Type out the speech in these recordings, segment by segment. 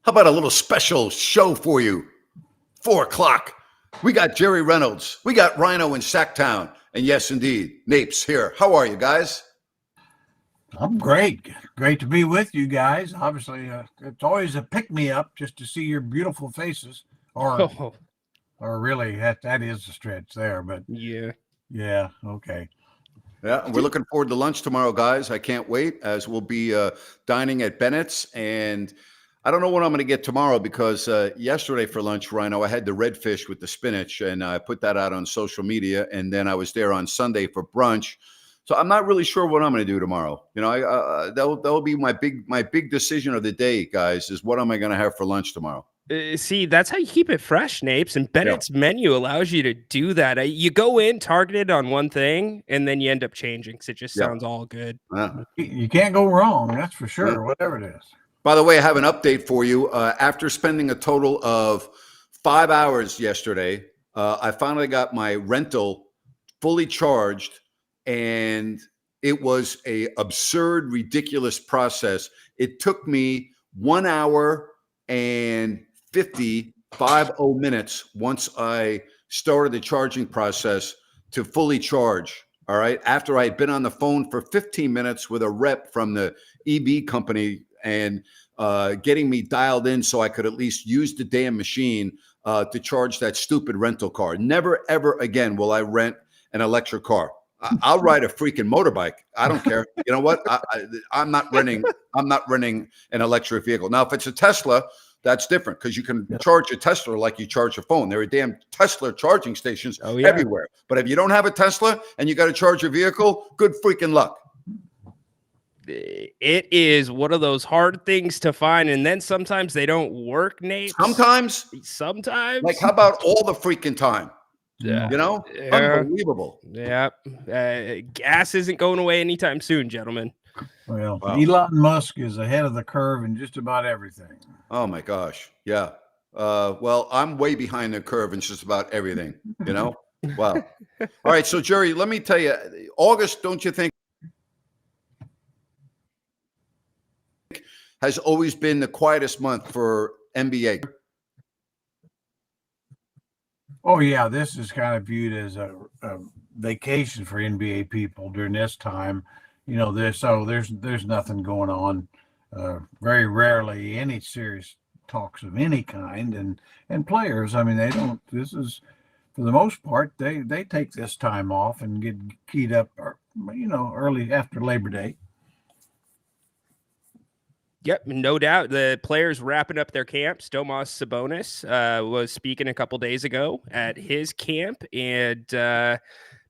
How about a little special show for you? 4 o'clock. We got Jerry Reynolds. We got Rhino in Sacktown. And yes, indeed, Napes here. How are you guys? I'm great. Great to be with you guys. Obviously, it's always a pick me up just to see your beautiful faces. Or, Oh, or really, that is a stretch there. But yeah. yeah, okay. Yeah, we're looking forward to lunch tomorrow, guys. I can't wait as we'll be dining at Bennett's. And I don't know what I'm going to get tomorrow because yesterday for lunch, Rhino, I had the redfish with the spinach and I put that out on social media. And then I was there on Sunday for brunch. So I'm not really sure what I'm going to do tomorrow. You know, that'll be my big decision of the day, guys, is what am I going to have for lunch tomorrow? See, that's how you keep it fresh, Napes. And Bennett's menu allows you to do that. You go in targeted on one thing, and then you end up changing because it just sounds all good. You can't go wrong. That's for sure. Whatever it is. By the way, I have an update for you. After spending a total of 5 hours yesterday, I finally got my rental fully charged, and it was a absurd, ridiculous process. It took me 1 hour and 50 minutes once I started the charging process to fully charge. All right. After I had been on the phone for 15 minutes with a rep from the EB company and getting me dialed in so I could at least use the damn machine to charge that stupid rental car. Never, ever again will I rent an electric car. I'll ride a freaking motorbike. I don't care. You know what? I'm not renting an electric vehicle. Now, if it's a Tesla, that's different because you can charge a Tesla like you charge a phone. There are damn Tesla charging stations everywhere. But if you don't have a Tesla and you got to charge your vehicle, good freaking luck. It is one of those hard things to find, and then sometimes they don't work, Nate. Sometimes. Like, how about all the freaking time? Yeah. You know? Unbelievable. Yeah. Gas isn't going away anytime soon, gentlemen. Well, Elon Musk is ahead of the curve in just about everything. Oh, my gosh. Yeah. Well, I'm way behind the curve in just about everything, you know? Wow. All right. So, Jerry, let me tell you, August, don't you think, has always been the quietest month for NBA? Oh, yeah. This is kind of viewed as a vacation for NBA people during this time. You know, there's nothing going on. Very rarely any serious talks of any kind, and players. I mean, they don't. This is for the most part they take this time off and get keyed up, early after Labor Day. Yep, no doubt. The players wrapping up their camps. Domas Sabonis was speaking a couple days ago at his camp, and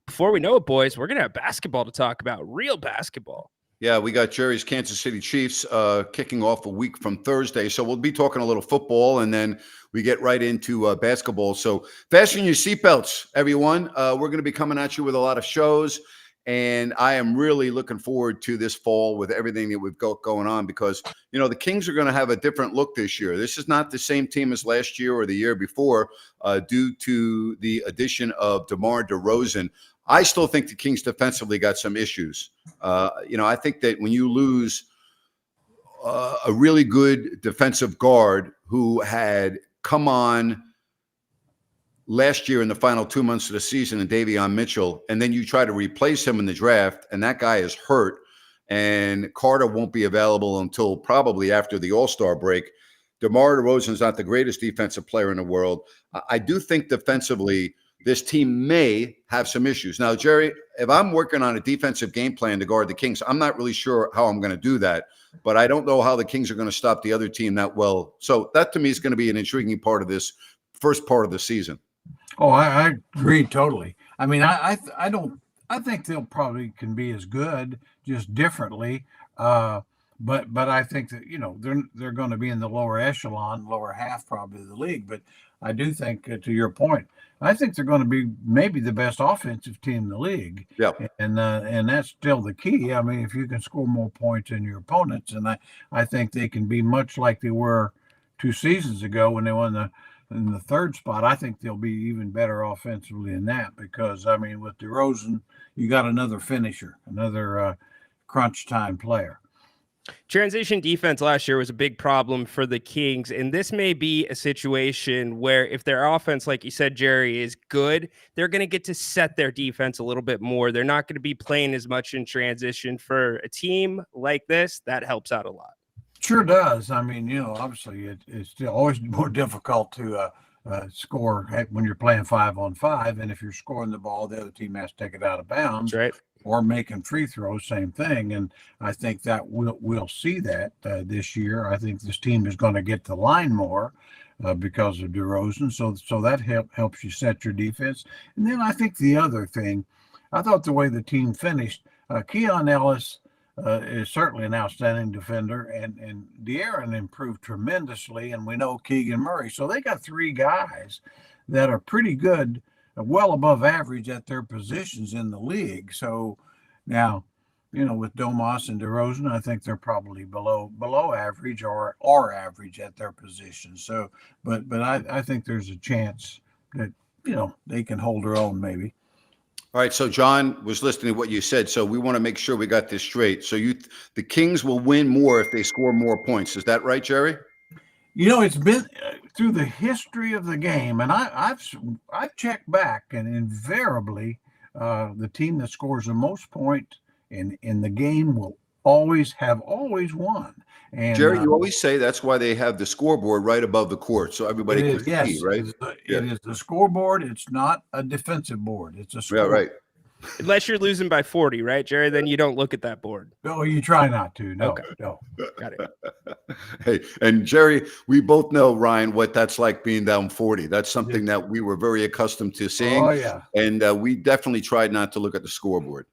before we know it, boys, we're gonna have basketball to talk about. Real basketball. Yeah, we got Jerry's Kansas City Chiefs kicking off a week from Thursday. So we'll be talking a little football, and then we get right into basketball. So fasten your seatbelts, everyone. We're going to be coming at you with a lot of shows, and I am really looking forward to this fall with everything that we've got going on because, you know, the Kings are going to have a different look this year. This is not the same team as last year or the year before due to the addition of DeMar DeRozan. I still think the Kings defensively got some issues. I think that when you lose a really good defensive guard who had come on last year in the final 2 months of the season in Davion Mitchell, and then you try to replace him in the draft, and that guy is hurt, and Carter won't be available until probably after the All-Star break. DeMar DeRozan is not the greatest defensive player in the world. I do think defensively this team may have some issues. Now, Jerry, if I'm working on a defensive game plan to guard the Kings, I'm not really sure how I'm going to do that, but I don't know how the Kings are going to stop the other team that well. So that to me is going to be an intriguing part of this first part of the season. Oh, I agree totally. I mean, I think they'll probably can be as good, just differently. But I think that, they're going to be in the lower echelon, lower half probably of the league. But I do think, to your point, I think they're going to be maybe the best offensive team in the league. Yeah. And that's still the key. I mean, if you can score more points than your opponents, and I think they can be much like they were 2 seasons ago when they won in the third spot. I think they'll be even better offensively than that because, I mean, with DeRozan, you got another finisher, another crunch time player. Transition defense last year was a big problem for the Kings, and this may be a situation where if their offense, like you said, Jerry, is good, they're going to get to set their defense a little bit more. They're not going to be playing as much in transition. For a team like this, that helps out a lot. Sure does. I mean, obviously it's still always more difficult to score when you're playing 5-on-5, and if you're scoring the ball, the other team has to take it out of bounds. That's right. Or making free throws, same thing. And I think that we'll see that this year. I think this team is going to get the line more because of DeRozan. So that helps you set your defense. And then I think the other thing, I thought the way the team finished, Keon Ellis is certainly an outstanding defender, and De'Aaron improved tremendously, and we know Keegan Murray. So they got three guys that are pretty good, well above average at their positions in the league. So now, with Domas and DeRozan, I think they're probably below average or average at their positions. So, but I think there's a chance that they can hold their own maybe. All right, so John was listening to what you said, so we want to make sure we got this straight. So the Kings will win more if they score more points. Is that right, Jerry? It's been through the history of the game, and I've checked back, and invariably, the team that scores the most points in the game will always won. And Jerry, you always say that's why they have the scoreboard right above the court, so everybody can see, right? It is the scoreboard. It's not a defensive board. It's a scoreboard. Yeah, right. Unless you're losing by 40, right, Jerry? Then you don't look at that board. No, you try not to. No, Okay. no. Got it. Hey, and Jerry, we both know, Ryan, what that's like being down 40. That's something that we were very accustomed to seeing. Oh, yeah. And we definitely tried not to look at the scoreboard.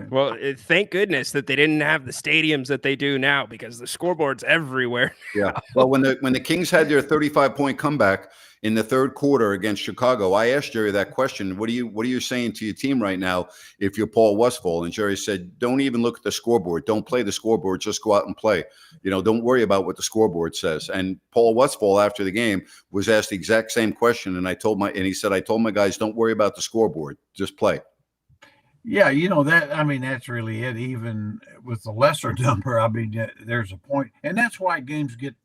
Well, thank goodness that they didn't have the stadiums that they do now, because the scoreboard's everywhere. Yeah. Well, when the Kings had their 35-point comeback in the third quarter against Chicago, I asked Jerry that question. What are you saying to your team right now if you're Paul Westphal? And Jerry said, don't even look at the scoreboard. Don't play the scoreboard. Just go out and play. Don't worry about what the scoreboard says. And Paul Westphal, after the game, was asked the exact same question. And he said, I told my guys, don't worry about the scoreboard. Just play. Yeah, that's really it. Even with the lesser number, there's a point. And that's why games get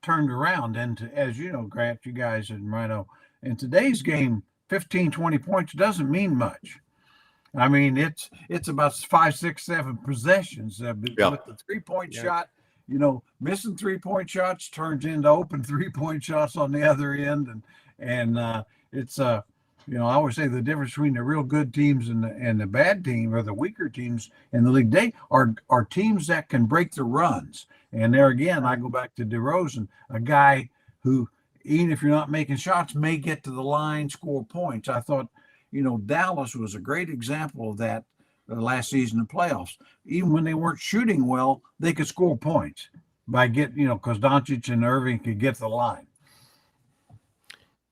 turned around. And as you know, Grant, you guys and Rhino, in today's game, 15, 20 points doesn't mean much. I mean, it's about 5, 6, 7 possessions. With the 3-point shot, missing 3-point shots turns into open 3-point shots on the other end. And it's I always say the difference between the real good teams and the bad team, or the weaker teams in the league, they are teams that can break the runs. And there again, I go back to DeRozan, a guy who, even if you're not making shots, may get to the line, score points. I thought, Dallas was a great example of that last season in playoffs. Even when they weren't shooting well, they could score points by because Doncic and Irving could get to the line.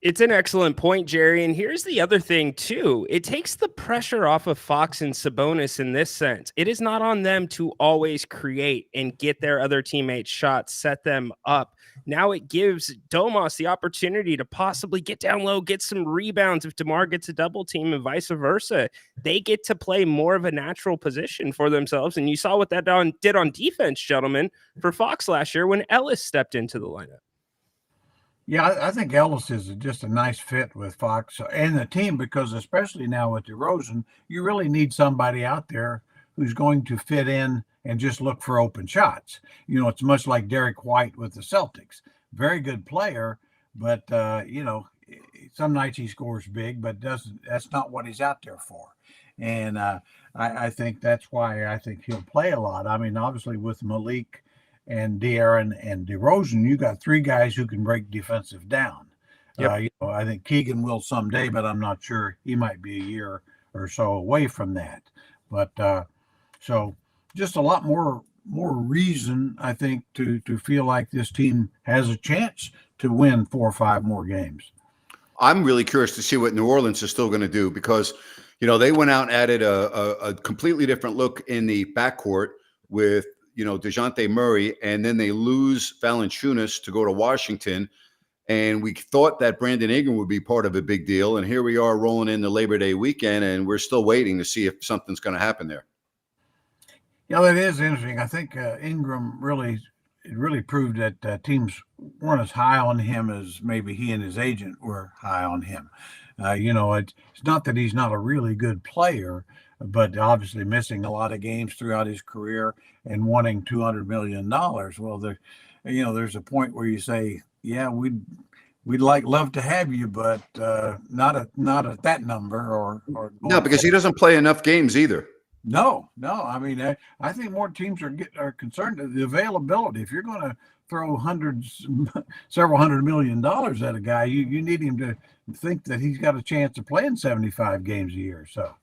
It's an excellent point, Jerry. And here's the other thing, too. It takes the pressure off of Fox and Sabonis in this sense. It is not on them to always create and get their other teammates shots, set them up. Now it gives Domas the opportunity to possibly get down low, get some rebounds if DeMar gets a double team, and vice versa. They get to play more of a natural position for themselves. And you saw what that did on defense, gentlemen, for Fox last year when Ellis stepped into the lineup. Yeah, I think Ellis is just a nice fit with Fox and the team, because especially now with DeRozan, you really need somebody out there who's going to fit in and just look for open shots. It's much like Derek White with the Celtics. Very good player, but some nights he scores big, but that's not what he's out there for. And I think that's why I think he'll play a lot. I mean, obviously with Malik and De'Aaron and DeRozan, you got three guys who can break defensive down. Yep. I think Keegan will someday, but I'm not sure. He might be a year or so away from that. But so just a lot more reason, I think, to feel like this team has a chance to win 4 or 5 more games. I'm really curious to see what New Orleans is still going to do, because they went out and added a completely different look in the backcourt with DeJounte Murray, and then they lose Valanciunas to go to Washington. And we thought that Brandon Ingram would be part of a big deal. And here we are rolling into Labor Day weekend, and we're still waiting to see if something's going to happen there. Yeah, that is interesting. I think Ingram really proved that teams weren't as high on him as maybe he and his agent were high on him. It's not that he's not a really good player, but obviously missing a lot of games throughout his career and wanting $200 million. Well, there's a point where you say, yeah, we'd love to have you, but not at that number or No, because he doesn't play enough games either. No. I mean, I think more teams are concerned with the availability. If you're going to throw several $100 million at a guy, you need him to think that he's got a chance of playing 75 games a year. So.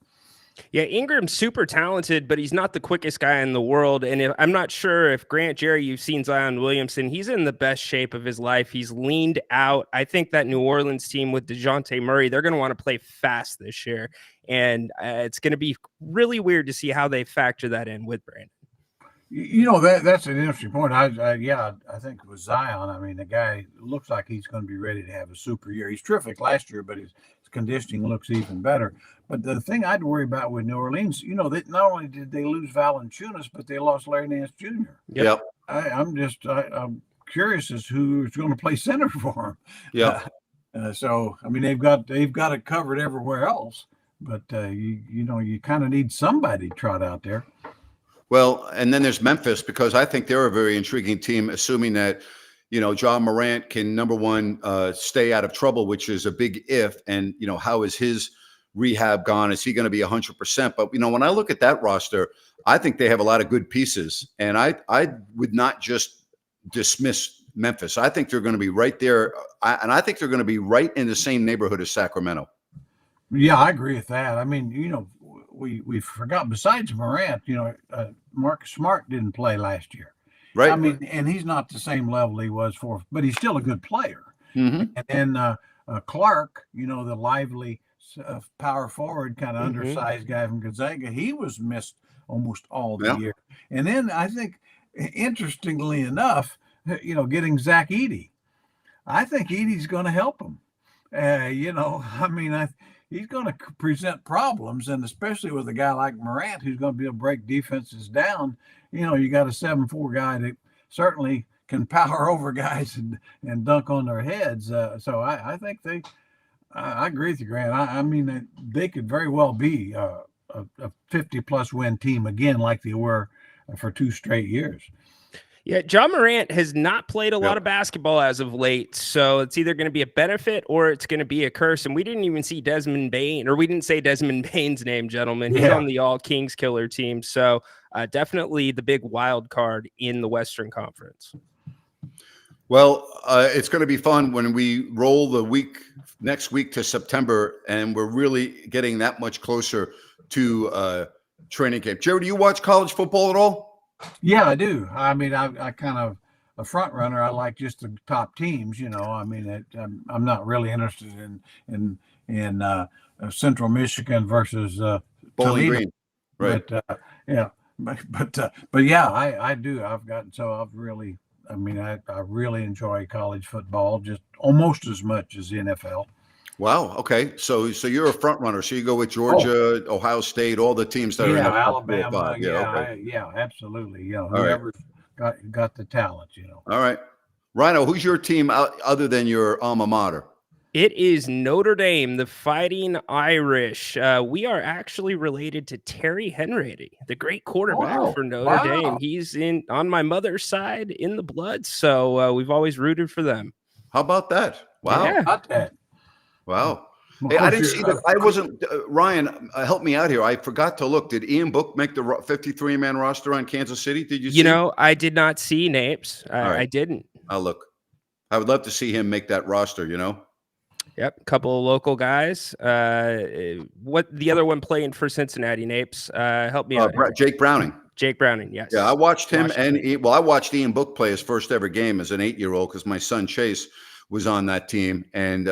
Yeah, Ingram's super talented, but he's not the quickest guy in the world. And I'm not sure if Grant Jerry, you've seen Zion Williamson, he's in the best shape of his life. He's leaned out. I think that New Orleans team with DeJounte Murray, they're going to want to play fast this year. And it's going to be really weird to see how they factor that in with Brandon. That's an interesting point. I think with Zion, I mean, the guy looks like he's going to be ready to have a super year. He's terrific last year, but his conditioning looks even better. But the thing I'd worry about with New Orleans, that not only did they lose Valanciunas, but they lost Larry Nance Jr. Yep. I'm curious as who's going to play center for him. Yeah. So I mean, they've got it covered everywhere else, but you kind of need somebody trot out there. Well, and then there's Memphis, because I think they're a very intriguing team, assuming that, John Morant can, number one, stay out of trouble, which is a big if. And, how is his rehab gone? Is he going to be 100%? But, when I look at that roster, I think they have a lot of good pieces. And I would not just dismiss Memphis. I think they're going to be right there. And I think they're going to be right in the same neighborhood as Sacramento. Yeah, I agree with that. I mean, we forgot, besides Morant, Marcus Smart didn't play last year. Right. I mean, and he's not the same level he was but he's still a good player. Mm-hmm. And then Clark, the lively power forward, kind of undersized guy from Gonzaga, he was missed almost all the year. And then I think, interestingly enough, getting Zach Edey, I think Edey's going to help him. He's going to present problems, and especially with a guy like Morant, who's going to be able to break defenses down. You got a 7'4" guy that certainly can power over guys and dunk on their heads. So I think I agree with you, Grant. I mean, they could very well be a 50-plus win team again, like they were for 2 straight years. Yeah, John Morant has not played a lot of basketball as of late, so it's either going to be a benefit or it's going to be a curse. And we didn't even see Desmond Bane, or we didn't say Desmond Bane's name, gentlemen. He's on the All Kings killer team, so definitely the big wild card in the Western Conference. Well, it's going to be fun when we roll next week to September, and we're really getting that much closer to training camp. Jerry, do you watch college football at all? Yeah, I do. I mean, I kind of a front runner. I like just the top teams. I mean, I'm not really interested in Central Michigan versus Bowling Toledo. Green, right? But yeah, I do. I really enjoy college football, just almost as much as the NFL. Wow. Okay. So you're a front runner. So you go with Georgia, Ohio State, all the teams that are in the Alabama. top 5. Absolutely. Whoever's got the talent. All right, Rhino. Who's your team other than your alma mater? It is Notre Dame, the Fighting Irish. We are actually related to Terry Henry, the great quarterback for Notre Dame. He's on my mother's side in the blood, so we've always rooted for them. How about that? Wow. Yeah. About that. Wow. Hey, I didn't see that. I wasn't, Ryan, help me out here. I forgot to look. Did Ian Book make the 53-man roster on Kansas City? Did you see? I did not see names. I didn't. I'll look. I would love to see him make that roster, Yep. A couple of local guys. What the other one playing for Cincinnati, Napes? Help me out. Jake Browning. Jake Browning, yes. Yeah, I watched him I watched Ian Book play his first ever game as an 8-year-old because my son Chase was on that team. And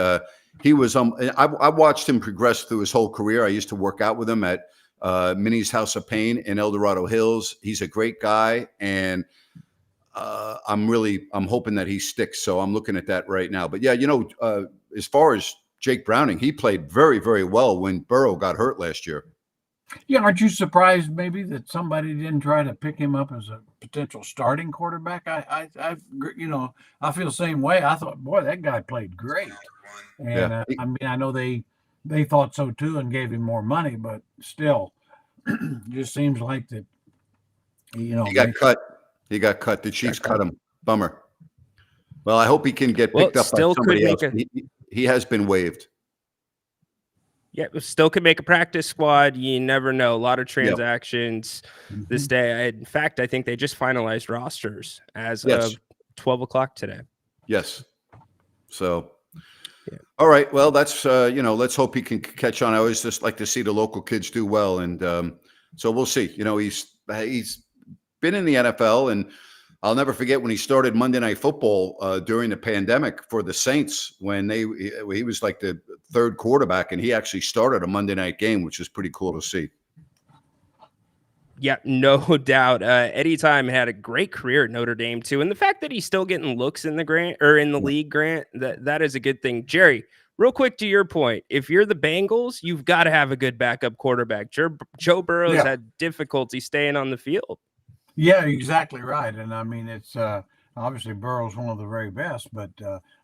he was I watched him progress through his whole career. I used to work out with him at Minnie's House of Pain in El Dorado Hills. He's a great guy, and I'm hoping that he sticks. So I'm looking at that right now. But yeah, as far as Jake Browning, he played very, very well when Burrow got hurt last year. Yeah, aren't you surprised maybe that somebody didn't try to pick him up as a potential starting quarterback? I feel the same way. I thought, boy, that guy played great, and Yeah. I mean, I know they thought so too and gave him more money, but still, just seems like that. He got cut. He got cut. The Chiefs cut him. Bummer. Well, I hope he can get Well, picked up by still could somebody else. make He has been waived. Yeah, still could make a practice squad. You never know. A lot of Yep. transactions this day. In fact, I think they just finalized rosters as Yes. of 12 o'clock today. Yes. So, Yeah. all right. Well, that's let's hope he can catch on. I always just like to see the local kids do well, and so we'll see. He's been in the NFL, and I'll never forget when he started Monday Night Football during the pandemic for the Saints when he was like the third quarterback, and he actually started a Monday night game, which is pretty cool to see. Yeah, no doubt. Eddie Time had a great career at Notre Dame too, and the fact that he's still getting looks in the league, Grant, that is a good thing. Jerry, real quick to your point, if you're the Bengals, you've got to have a good backup quarterback. Joe Burrow's had difficulty staying on the field. Yeah, exactly right. And I mean, it's obviously Burrow's one of the very best, but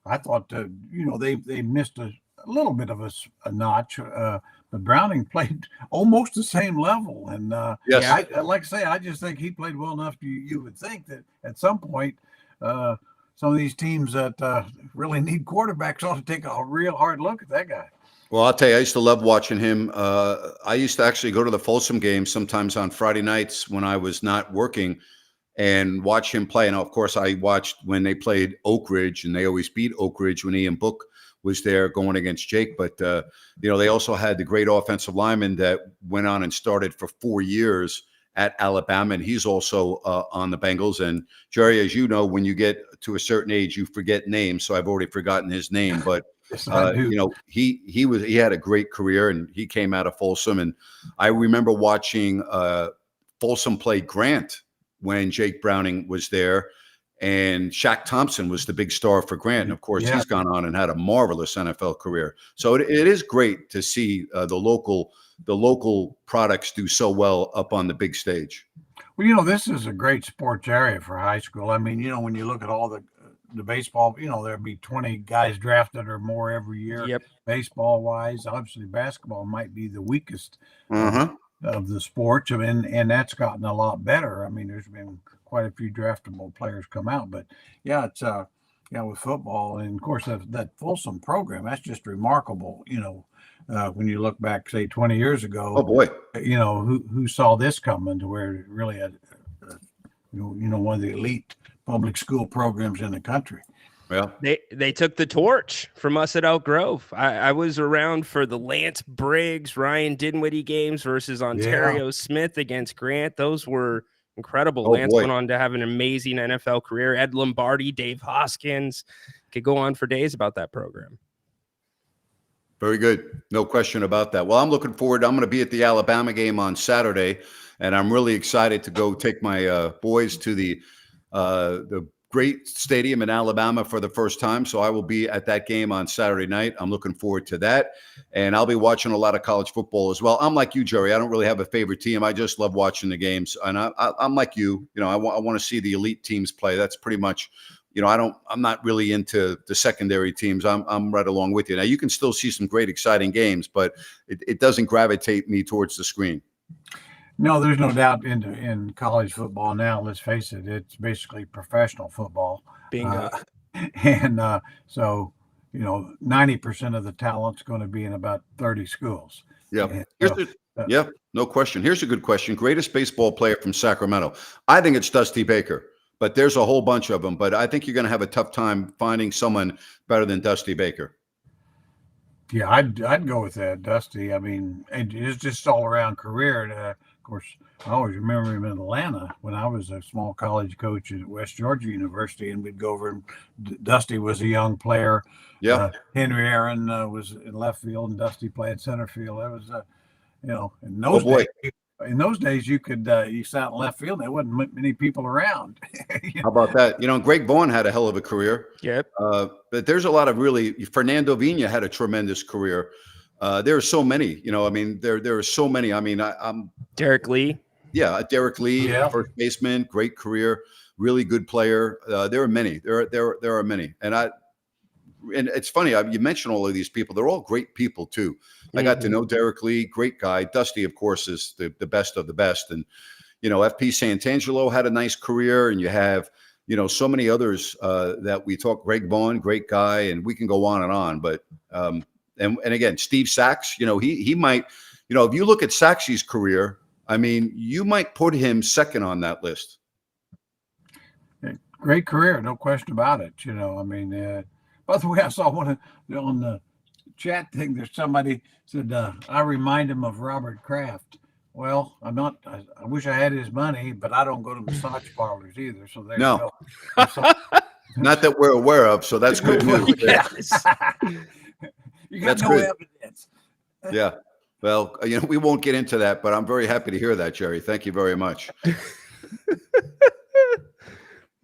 I thought they missed a little bit of a notch. But Browning played almost the same level, and Yes. like I say, I just think he played well enough. You would think that at some point, some of these teams that really need quarterbacks ought to take a real hard look at that guy. Well, I'll tell you, I used to love watching him. I used to actually go to the Folsom games sometimes on Friday nights when I was not working and watch him play. And of course, I watched when they played Oak Ridge, and they always beat Oak Ridge when Ian Book was there going against Jake. But, they also had the great offensive lineman that went on and started for 4 years at Alabama, and he's also on the Bengals. And Jerry, as you know, when you get to a certain age, you forget names. So I've already forgotten his name, but Yes, I do. he had a great career, and he came out of Folsom. And I remember watching Folsom play Grant when Jake Browning was there, and Shaq Thompson was the big star for Grant. And of course, he's gone on and had a marvelous NFL career. So it is great to see the local products do so well up on the big stage. Well, this is a great sports area for high school. I mean, when you look at all the baseball, there'd be 20 guys drafted or more every year. Yep. Baseball wise, obviously basketball might be the weakest Uh-huh. of the sports, and that's gotten a lot better. I mean, there's been quite a few draftable players come out, but yeah, it's with football, and of course that Folsom program, that's just remarkable. When you look back, say 20 years ago, Oh boy. who saw this coming to where it really had, one of the elite public school programs in the country. Well, They took the torch from us at Elk Grove. I was around for the Lance Briggs, Ryan Dinwiddie games versus Ontario Smith against Grant. Those were incredible. Oh, Lance boy. went on to have an amazing NFL career. Ed Lombardi, Dave Hoskins. Could go on for days about that program. very good. No question about that. Well, I'm looking forward. I'm going to be at the Alabama game on Saturday, and I'm really excited to go take my boys to the great stadium in Alabama for the first time. So I will be at that game on Saturday night. I'm looking forward to that. And I'll be watching a lot of college football as well. I'm like you, Jerry. I don't really have a favorite team. I just love watching the games. And I'm like you. I want to see the elite teams play. That's pretty much, I'm not really into the secondary teams. I'm right along with you. Now, you can still see some great, exciting games, but it doesn't gravitate me towards the screen. No, there's no doubt in college football now. Let's face it; it's basically professional football. Bingo. And so 90% of the talent's going to be in about 30 schools. Yeah. And No question. Here's a good question. Greatest baseball player from Sacramento. I think it's Dusty Baker, but there's a whole bunch of them. But I think you're going to have a tough time finding someone better than Dusty Baker. Yeah, I'd go with that, Dusty. I mean, and it's just all around career. And, of course, I always remember him in Atlanta when I was a small college coach at West Georgia University, and we'd go over and Dusty was a young player. Yeah. Henry Aaron was in left field, and Dusty played center field. That was, in those days, you could you sat in left field. There wasn't many people around. How about that? Greg Vaughn had a hell of a career. Yep. But there's a lot of Fernando Vina had a tremendous career. There are so many. I mean, there are so many. I mean, I'm Derek Lee. yeah, Derek Lee, Yeah. first baseman, great career, really good player. There are many. There are many, and it's funny. You mentioned all of these people. They're all great people too. I got to know Derek Lee, great guy. Dusty, of course, is the best of the best. And FP Santangelo had a nice career, and you have so many others that we talk. Greg Vaughn, great guy, and we can go on and on. But and again, Steve Sachs, he might, if you look at Sachs's career, I mean, you might put him second on that list. Great career, no question about it. I mean, by the way, I saw one on the chat thing. There's somebody said, I remind him of Robert Kraft. Well, I'm not. I wish I had his money, but I don't go to massage parlors either. So there No. you go. Not that we're aware of, so that's good news. Yes. You got That's no good. evidence. Yeah. Well, we won't get into that, but I'm very happy to hear that, Jerry. Thank you very much.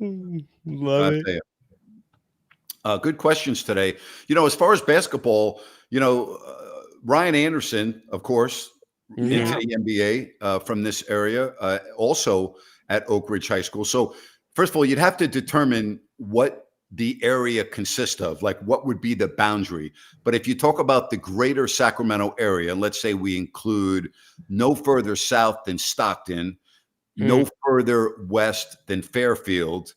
Love I'll it. tell you. Good questions today. As far as basketball, Ryan Anderson, of course, into the NBA from this area, also at Oak Ridge High School. So, first of all, you'd have to determine what the area consists of, like what would be the boundary. But if you talk about the greater Sacramento area, let's say we include no further south than Stockton, no further west than Fairfield,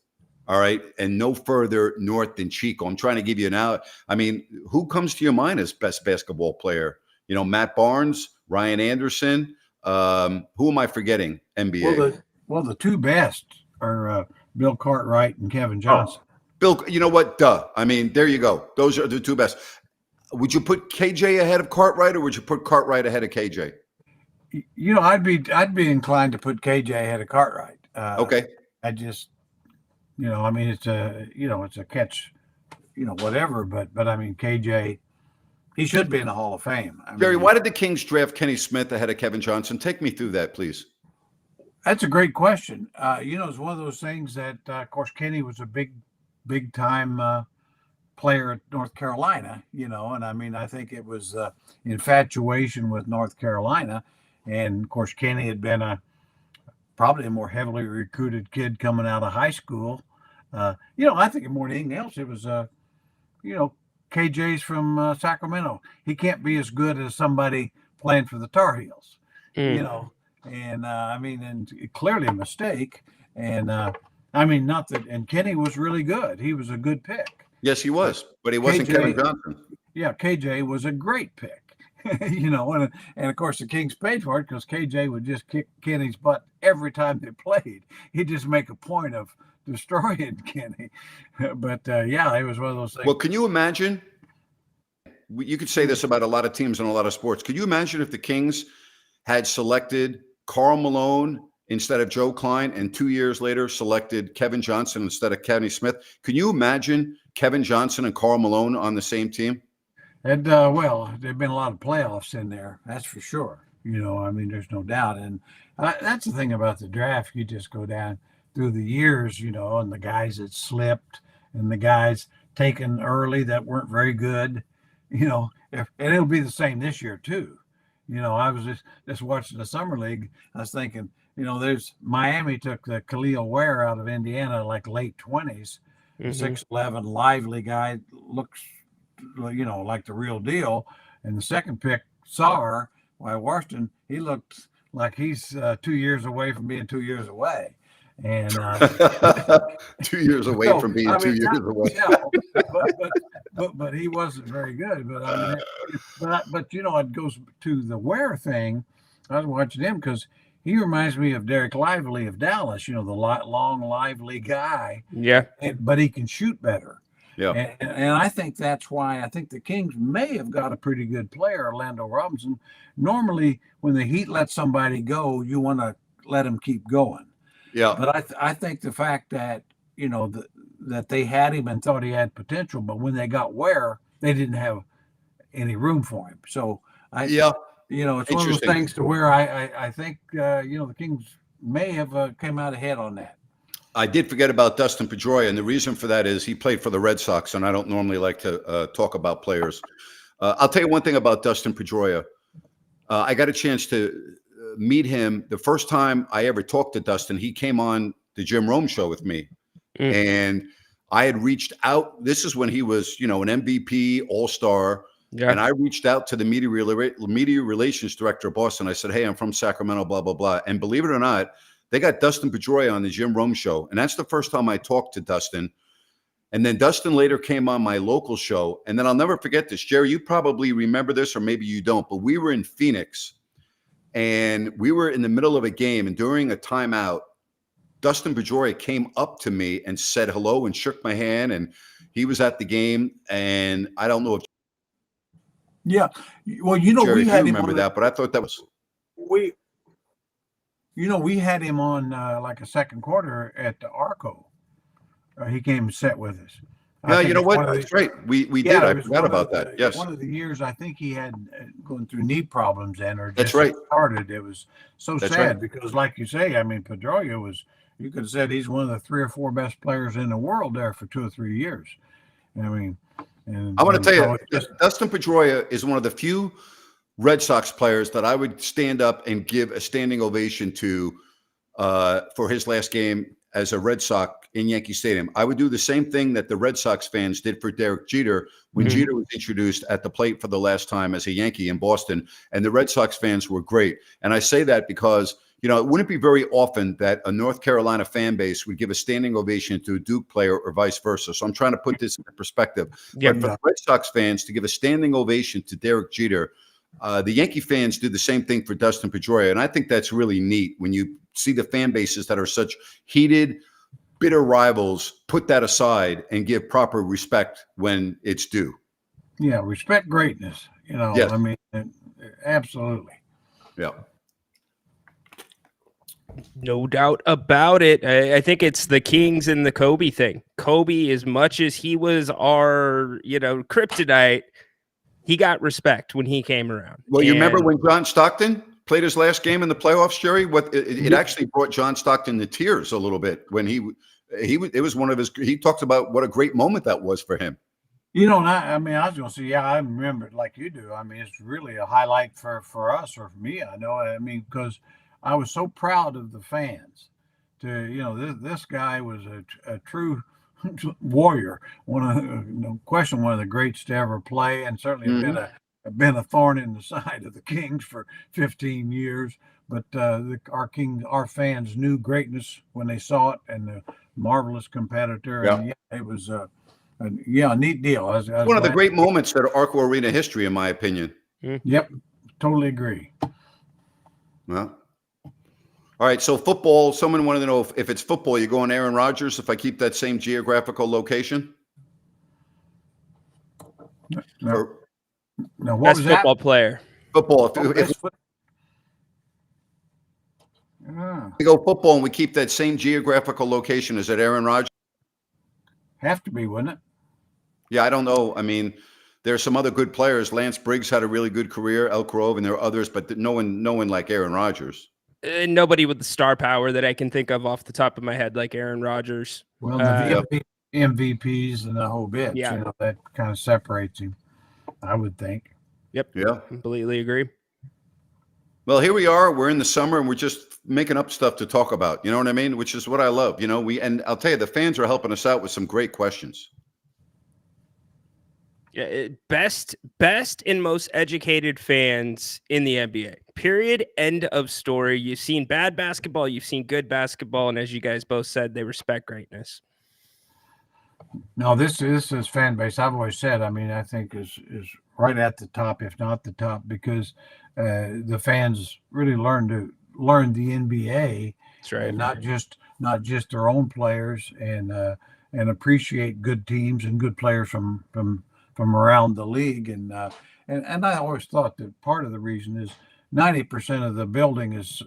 all right, and no further north than Chico. I'm trying to give you an out. I mean, who comes to your mind as best basketball player? Matt Barnes, Ryan Anderson. Who am I forgetting? NBA. Well, the two best are Bill Cartwright and Kevin Johnson. Bill, you know what? Duh. I mean, there you go. Those are the two best. Would you put KJ ahead of Cartwright, or would you put Cartwright ahead of KJ? I'd be inclined to put KJ ahead of Cartwright. Okay. I just, I mean, it's a catch, whatever. But I mean, KJ, he should be in the Hall of Fame. Jerry, why did the Kings draft Kenny Smith ahead of Kevin Johnson? Take me through that, please. That's a great question. It's one of those things that, of course, Kenny was a big time player at North Carolina, and I mean, I think it was infatuation with North Carolina. And of course, Kenny had been probably a more heavily recruited kid coming out of high school. I think more than anything else, it was, KJ's from Sacramento. He can't be as good as somebody playing for the Tar Heels, and I mean, and clearly a mistake. And I mean, not that, and Kenny was really good. He was a good pick. Yes, he was, but he wasn't Kevin Johnson. Yeah, KJ was a great pick. And of course the Kings paid for it because KJ would just kick Kenny's butt every time they played. He'd just make a point of destroying Kenny. But yeah, it was one of those things. Well, can you imagine? You could say this about a lot of teams and a lot of sports. Could you imagine if the Kings had selected Karl Malone instead of Joe Klein, and 2 years later selected Kevin Johnson instead of Kenny Smith? Can you imagine Kevin Johnson and Karl Malone on the same team? And well, there've been a lot of playoffs in there, that's for sure. I mean, there's no doubt. And that's the thing about the draft. You just go down through the years, and the guys that slipped and the guys taken early that weren't very good, and it'll be the same this year too. I was just watching the summer league. I was thinking, there's Miami took the Khalil Ware out of Indiana, like late 20s, 6'11", lively guy, looks, like the real deal. And the second pick, Sarr, by Washington, he looked like he's 2 years away from being 2 years away. And 2 years away from being 2 years away. But he wasn't very good. But I mean, but it goes to the Ware thing. I was watching him because he reminds me of Derek Lively of Dallas. The long, lively guy. Yeah. But he can shoot better. Yeah. And I think that's why I think the Kings may have got a pretty good player, Orlando Robinson. Normally, when the Heat let somebody go, you want to let him keep going. Yeah. But I think the fact that, that they had him and thought he had potential, but when they got Ware, they didn't have any room for him. So it's one of those things to where I think, the Kings may have came out ahead on that. I did forget about Dustin Pedroia, and the reason for that is he played for the Red Sox, and I don't normally like to talk about players. I'll tell you one thing about Dustin Pedroia. I got a chance to meet him the first time I ever talked to Dustin. He came on the Jim Rome show with me, and I had reached out. This is when he was, an MVP, All-Star. Yeah. And I reached out to the media relations director of Boston. I said, "Hey, I'm from Sacramento, blah, blah, blah." And believe it or not, they got Dustin Pedroia on the Jim Rome show. And that's the first time I talked to Dustin. And then Dustin later came on my local show. And then I'll never forget this. Jerry, you probably remember this, or maybe you don't, but we were in Phoenix and we were in the middle of a game. And during a timeout, Dustin Pedroia came up to me and said hello and shook my hand. And he was at the game. And I don't know if Yeah. Well, Jerry, we if had you him remember on that, but I thought that was we had him on like a second quarter at the Arco. He came and sat with us. yeah. You know what? That's right. We did. I forgot about that. Yes. One of the years I think he had going through knee problems then, or That's just right. started. It was so That's sad right. because, like you say, I mean, Pedroia was. You could have said he's one of the 3 or 4 best players in the world there for 2 or 3 years. I mean, and I want to tell you, so Dustin Pedroia is one of the few Red Sox players that I would stand up and give a standing ovation to for his last game as a Red Sox in Yankee Stadium. I would do the same thing that the Red Sox fans did for Derek Jeter when Jeter was introduced at the plate for the last time as a Yankee in Boston. And the Red Sox fans were great. And I say that because, it wouldn't be very often that a North Carolina fan base would give a standing ovation to a Duke player or vice versa. So I'm trying to put this in perspective. Yeah. But for the Red Sox fans to give a standing ovation to Derek Jeter, the Yankee fans do the same thing for Dustin Pedroia. And I think that's really neat when you see the fan bases that are such heated, bitter rivals put that aside and give proper respect when it's due. Yeah, respect greatness. Yes. I mean, absolutely. Yeah. No doubt about it. I think it's the Kings and the Kobe thing. Kobe, as much as he was our, kryptonite, he got respect when he came around. Well, you remember when John Stockton played his last game in the playoffs, Jerry? It actually brought John Stockton to tears a little bit when it was one of his. He talked about what a great moment that was for him. I mean, I was going to say, yeah, I remember it like you do. I mean, it's really a highlight for us or for me. I know. I mean, because I was so proud of the fans. This guy was a true warrior. One of no question one of the greats to ever play, and certainly been a thorn in the side of the Kings for 15 years. But our fans knew greatness when they saw it, and the marvelous competitor. Yeah. And yeah, it was a neat deal. I was One of the glad- great moments that Arco Arena history, in my opinion. Yep, totally agree. Well, all right. So football. Someone wanted to know if it's football, you go on Aaron Rodgers. If I keep that same geographical location, No, or no, what Best was that? football player. football. Oh, If that's foot- Ah, we go football and we keep that same geographical location, is it Aaron Rodgers? have to be, wouldn't it? Yeah, I don't know. I mean, there are some other good players. Lance Briggs had a really good career, Elk Grove, and there are others, but no one like Aaron Rodgers. Nobody with the star power that I can think of off the top of my head like Aaron Rodgers. Well, the MVPs and the whole bit. Yeah. That kind of separates him, I would think. Yep. Yeah. Completely agree. Well, here we are. We're in the summer, and we're just making up stuff to talk about. You know what I mean? Which is what I love. And I'll tell you, the fans are helping us out with some great questions. Yeah, best and most educated fans in the NBA. Period. End of story. You've seen bad basketball, you've seen good basketball, and as you guys both said, they respect greatness. No, this is fan base. I've always said. I mean, I think is right at the top, if not the top, because the fans really learn the NBA, That's right. and not just their own players, and appreciate good teams and good players from around the league. And I always thought that part of the reason is 90% of the building is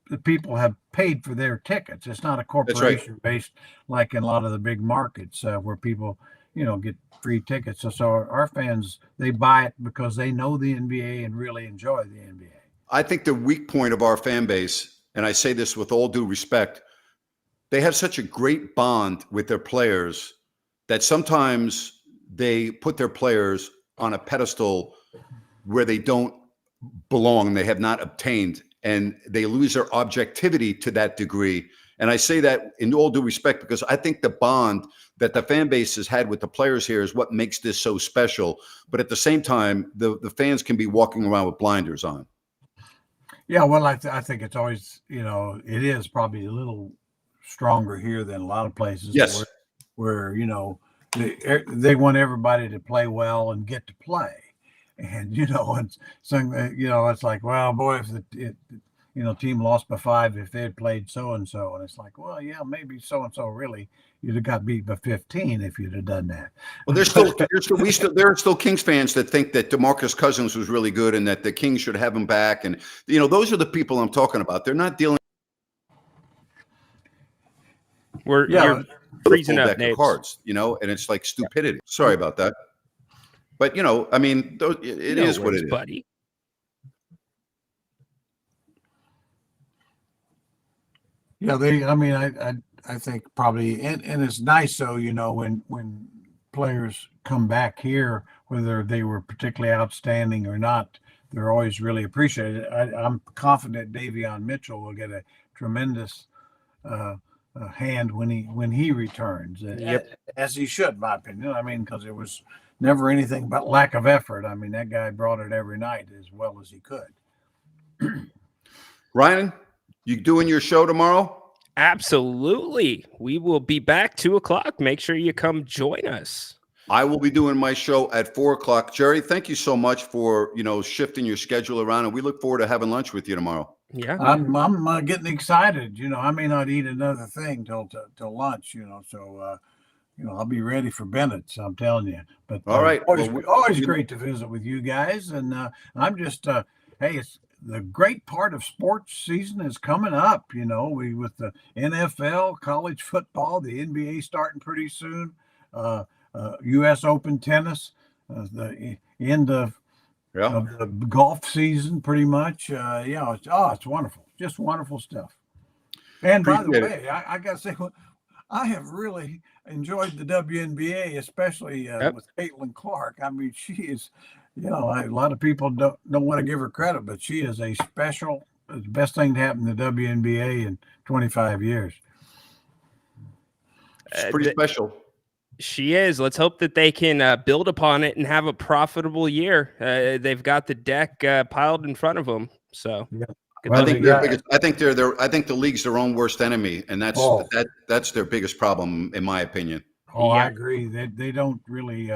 the people have paid for their tickets. It's not a corporation based like in a lot of the big markets where people, get free tickets. So our fans, they buy it because they know the NBA and really enjoy the NBA. I think the weak point of our fan base, and I say this with all due respect, they have such a great bond with their players that sometimes they put their players on a pedestal where they don't belong, they have not obtained, and they lose their objectivity to that degree. And I say that in all due respect because I think the bond that the fan base has had with the players here is what makes this so special. But at the same time, the fans can be walking around with blinders on. Yeah, well, I think it's always, it is probably a little stronger here than a lot of places. Yes. Where they want everybody to play well and get to play. And, and so, it's like, well, boy, if team lost by 5, if they had played so-and-so. And it's like, well, yeah, maybe so-and-so really, you'd have got beat by 15 if you'd have done that. Well, there are still Kings fans that think that DeMarcus Cousins was really good and that the Kings should have him back. And, those are the people I'm talking about. They're not dealing You're freezing up, Nate. Cards, and it's like stupidity. Yeah. Sorry about that. But, I mean, it is what it is. Buddy. Yeah, I think probably, and it's nice though, when players come back here, whether they were particularly outstanding or not, they're always really appreciated. I'm confident Davion Mitchell will get a tremendous hand when he returns. Yep. As he should, in my opinion. I mean, because it was never anything but lack of effort. I mean, that guy brought it every night as well as he could. Ryan, you doing your show tomorrow? Absolutely. We will be back 2:00. Make sure you come join us. I will be doing my show at 4:00. Jerry, thank you so much for, shifting your schedule around, and we look forward to having lunch with you tomorrow. Yeah. I'm getting excited. I may not eat another thing till lunch, so I'll be ready for Bennett's, I'm telling you. But all right. Always great to visit with you guys. And I'm just hey, it's the great part of sports season is coming up, with the NFL, college football, the NBA starting pretty soon, U.S. Open tennis, the end of the golf season, pretty much. It's wonderful, just wonderful stuff. And by the way, I got to say, I have really enjoyed the WNBA, especially with Caitlin Clark. I mean, she is. A lot of people don't want to give her credit, but she is the best thing to happen to the WNBA in 25 years. She's pretty special. She is. Let's hope that they can build upon it and have a profitable year. They've got the deck piled in front of them. So yeah. I think the league's their own worst enemy, and that's their biggest problem, in my opinion. Oh, yeah. I agree. They don't really,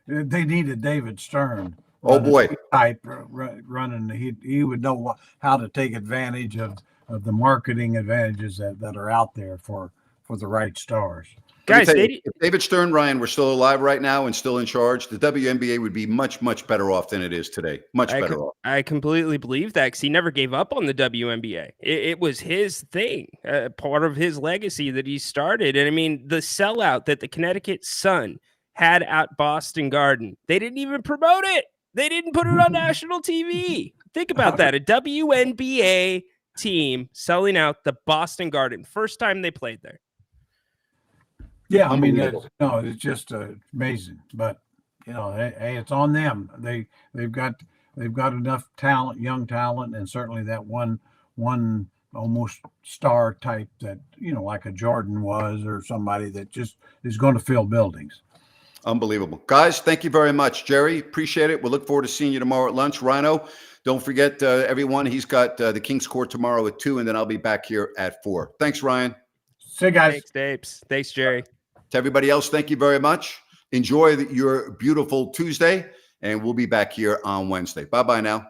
they needed David Stern. Oh boy, type running. He would know how to take advantage of the marketing advantages that are out there for the right stars. Guys, if David Stern, Ryan, were still alive right now and still in charge, the WNBA would be much, much better off than it is today. Much better off. I completely believe that because he never gave up on the WNBA. It was his thing, part of his legacy that he started. And I mean, the sellout that the Connecticut Sun had at Boston Garden, they didn't even promote it. They didn't put it on national TV. Think about that. A WNBA team selling out the Boston Garden. First time they played there. Yeah, I mean, it's just amazing. But hey, it's on them. They've got enough talent, young talent, and certainly that one almost star type that like a Jordan was, or somebody that just is going to fill buildings. Unbelievable. Guys, thank you very much. Jerry, appreciate it. We'll look forward to seeing you tomorrow at lunch. Rhino, don't forget, everyone, he's got the King's Court tomorrow at 2, and then I'll be back here at 4. Thanks, Ryan. See you guys. Thanks, Dapes. Thanks, Jerry. To everybody else, thank you very much. Enjoy your beautiful Tuesday, and we'll be back here on Wednesday. Bye-bye now.